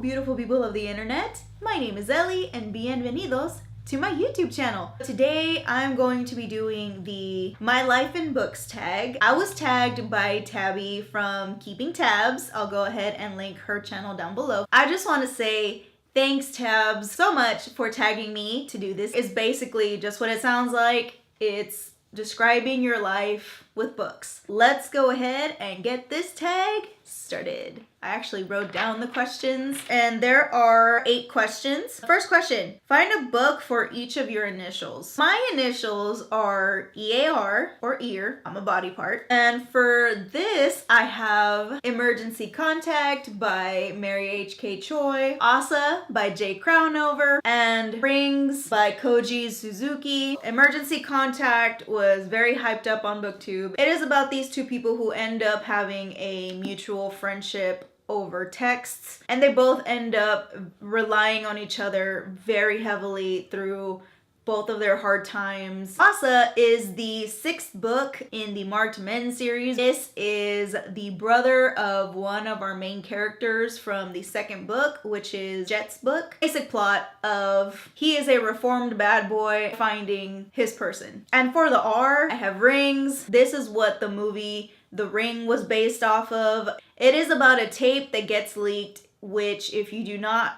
beautiful people of the internet. My name is Ellie and bienvenidos to my YouTube channel. Today I'm going to be doing the My Life in Books tag. I was tagged by Tabby from Keeping Tabs. I'll go ahead and link her channel down below. I just want to say thanks, Tabs, so much for tagging me to do this. It's basically just what it sounds like. It's describing your life with books. Let's go ahead and get this tag started. I actually wrote down the questions and there are 8 questions. First question, find a book for each of your initials. My initials are EAR or ear. I'm a body part. And for this, I have Emergency Contact by Mary H.K. Choi, Asa by Jay Crownover, and Rings by Koji Suzuki. Emergency Contact was very hyped up on BookTube. It is about these two people who end up having a mutual friendship over texts, and they both end up relying on each other very heavily through both of their hard times. Asa is the 6th book in the Marked Men series. This is the brother of one of our main characters from the 2nd book, which is Jet's book. Basic plot of he is a reformed bad boy finding his person. And for the R, I have Rings. This is what the movie The Ring was based off of. It is about a tape that gets leaked, which if you do not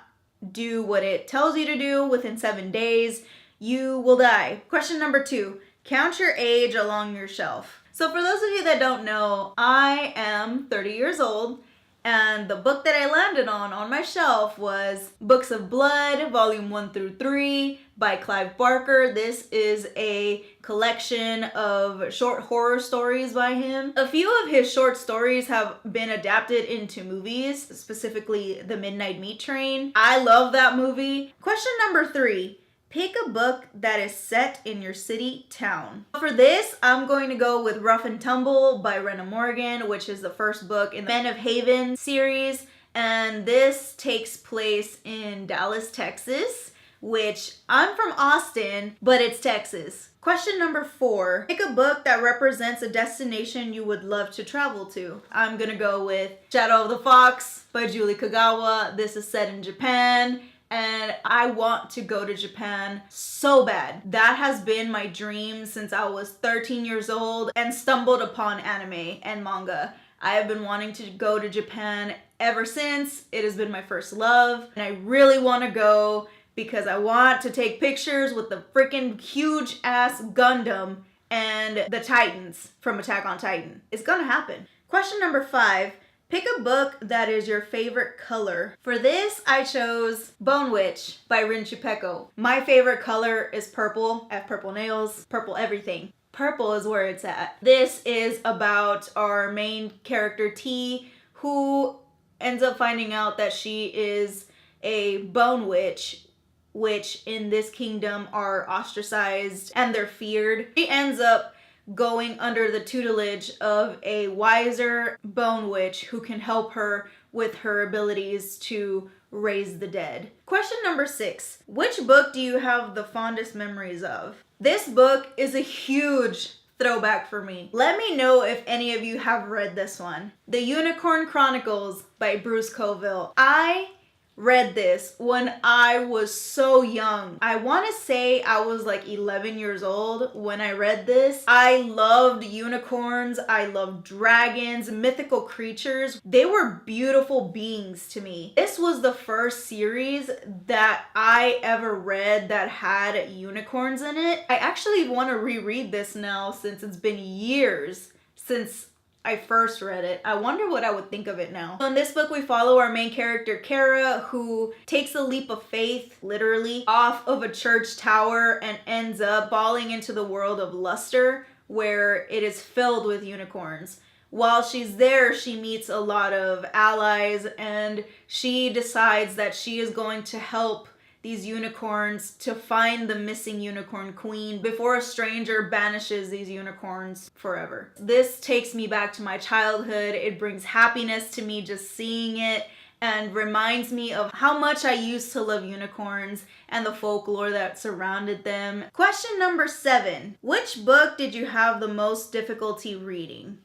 do what it tells you to do within 7 days, you will die. Question number 2, count your age along your shelf. So for those of you that don't know, I am 30 years old, and the book that I landed on my shelf was Books of Blood, volume 1 through 3 by Clive Barker. This is a collection of short horror stories by him. A few of his short stories have been adapted into movies, specifically The Midnight Meat Train. I love that movie. Question number 3. Pick a book that is set in your city, town. For this, I'm going to go with Rough and Tumble by Rena Morgan, which is the first book in the Men of Haven series. And this takes place in Dallas, Texas, which I'm from Austin, but it's Texas. Question number 4, pick a book that represents a destination you would love to travel to. I'm gonna go with Shadow of the Fox by Julie Kagawa. This is set in Japan, and I want to go to Japan so bad. That has been my dream since I was 13 years old and stumbled upon anime and manga. I have been wanting to go to Japan ever since. It has been my first love, and I really want to go because I want to take pictures with the freaking huge ass Gundam and the Titans from Attack on Titan. It's gonna happen. Question number 5. Pick a book that is your favorite color. For this, I chose Bone Witch by Rin Chupeco. My favorite color is purple. I have purple nails, purple everything. Purple is where it's at. This is about our main character T, who ends up finding out that she is a bone witch, which in this kingdom are ostracized and they're feared. She ends up going under the tutelage of a wiser bone witch who can help her with her abilities to raise the dead. Question number 6. Which book do you have the fondest memories of? This book is a huge throwback for me. Let me know if any of you have read this one. The Unicorn Chronicles by Bruce Coville. I read this when I was so young. I want to say I was like 11 years old when I read this. I loved unicorns. I loved dragons, mythical creatures. They were beautiful beings to me. This was the first series that I ever read that had unicorns in it. I actually want to reread this now since it's been years since I first read it. I wonder what I would think of it now. So in this book, we follow our main character, Kara, who takes a leap of faith, literally, off of a church tower and ends up falling into the world of Luster, where it is filled with unicorns. While she's there, she meets a lot of allies, and she decides that she is going to help these unicorns to find the missing unicorn queen before a stranger banishes these unicorns forever. This takes me back to my childhood. It brings happiness to me just seeing it, and reminds me of how much I used to love unicorns and the folklore that surrounded them. Question number 7. Which book did you have the most difficulty reading?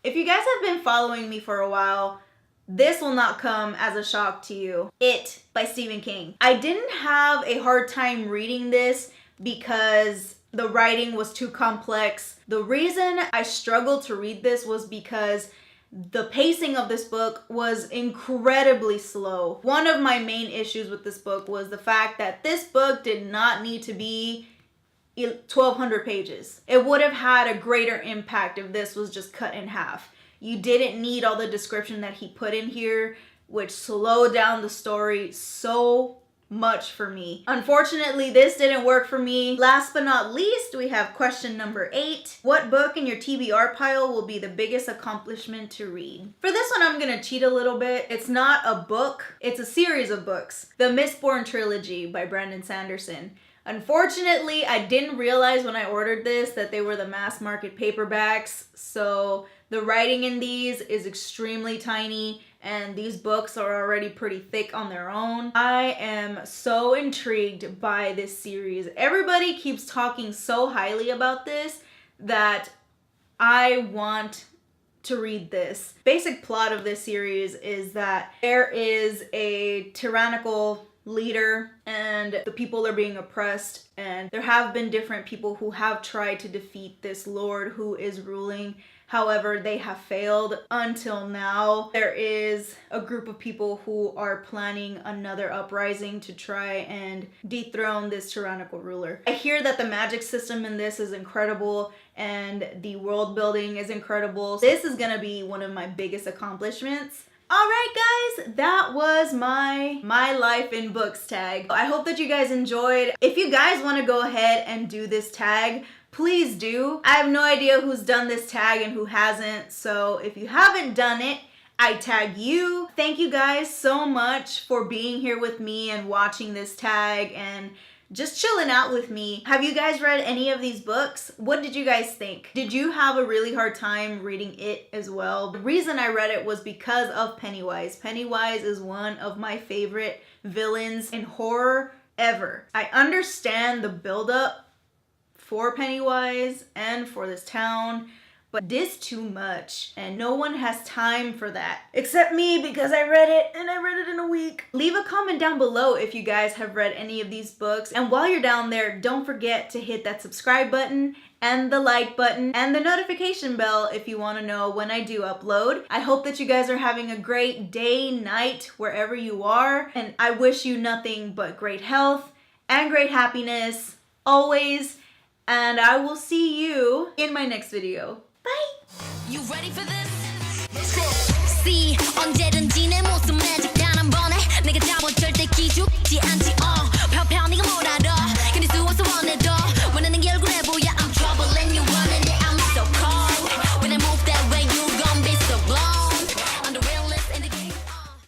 If you guys have been following me for a while, this will not come as a shock to you. It by Stephen King. I didn't have a hard time reading this because the writing was too complex. The reason I struggled to read this was because the pacing of this book was incredibly slow. One of my main issues with this book was the fact that this book did not need to be 1,200 pages. It would have had a greater impact if this was just cut in half. You didn't need all the description that he put in here, which slowed down the story so much for me. Unfortunately, this didn't work for me. Last but not least, we have question number 8. What book in your TBR pile will be the biggest accomplishment to read? For this one, I'm gonna cheat a little bit. It's not a book, it's a series of books. The Mistborn Trilogy by Brandon Sanderson. Unfortunately, I didn't realize when I ordered this that they were the mass market paperbacks, so the writing in these is extremely tiny, and these books are already pretty thick on their own. I am so intrigued by this series. Everybody keeps talking so highly about this that I want to read this. Basic plot of this series is that there is a tyrannical leader and the people are being oppressed, and there have been different people who have tried to defeat this lord who is ruling. However, they have failed until now. There is a group of people who are planning another uprising to try and dethrone this tyrannical ruler. I hear that the magic system in this is incredible and the world building is incredible. This is gonna be one of my biggest accomplishments. Alright guys, that was my life in books tag. I hope that you guys enjoyed. If you guys want to go ahead and do this tag, please do. I have no idea who's done this tag and who hasn't, so if you haven't done it, I tag you. Thank you guys so much for being here with me and watching this tag and just chilling out with me. Have you guys read any of these books? What did you guys think? Did you have a really hard time reading it as well? The reason I read it was because of Pennywise. Pennywise is one of my favorite villains in horror ever. I understand the buildup for Pennywise and for this town, but this too much, and no one has time for that except me, because I read it and I read it in a week. Leave a comment down below if you guys have read any of these books, and while you're down there, don't forget to hit that subscribe button and the like button and the notification bell if you want to know when I do upload. I hope that you guys are having a great day, night, wherever you are, and I wish you nothing but great health and great happiness always, and I will see you in my next video. Bye! You ready for this? Let's go! See, 언제든지